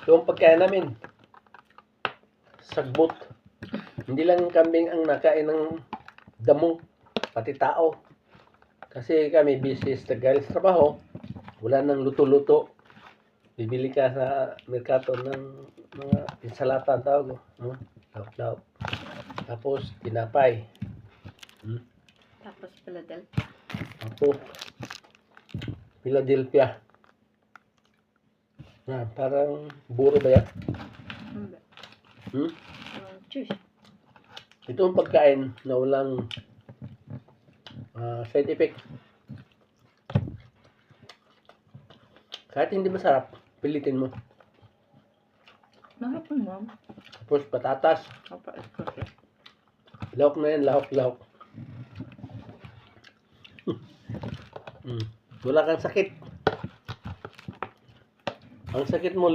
Ito ang pagkain namin. Sagbot. Hindi lang kambing ang nakain ng damo, pati tao. Kasi kami busy sa galing sa trabaho. Wala nang luto-luto. Bibili ka sa merkato ng mga insalata tawag. Lauk-lauk. Tapos tinapay. Tapos Philadelphia. Tapos Philadelphia. Parang buro ba yan? Cheers. Ito ang pagkain na walang side effect. Kahit hindi masarap, pilitin mo. Mahap mo, ma'am. Tapos patatas. Lahok na yan, lahok. Wala kang sakit. Ang sakit mo,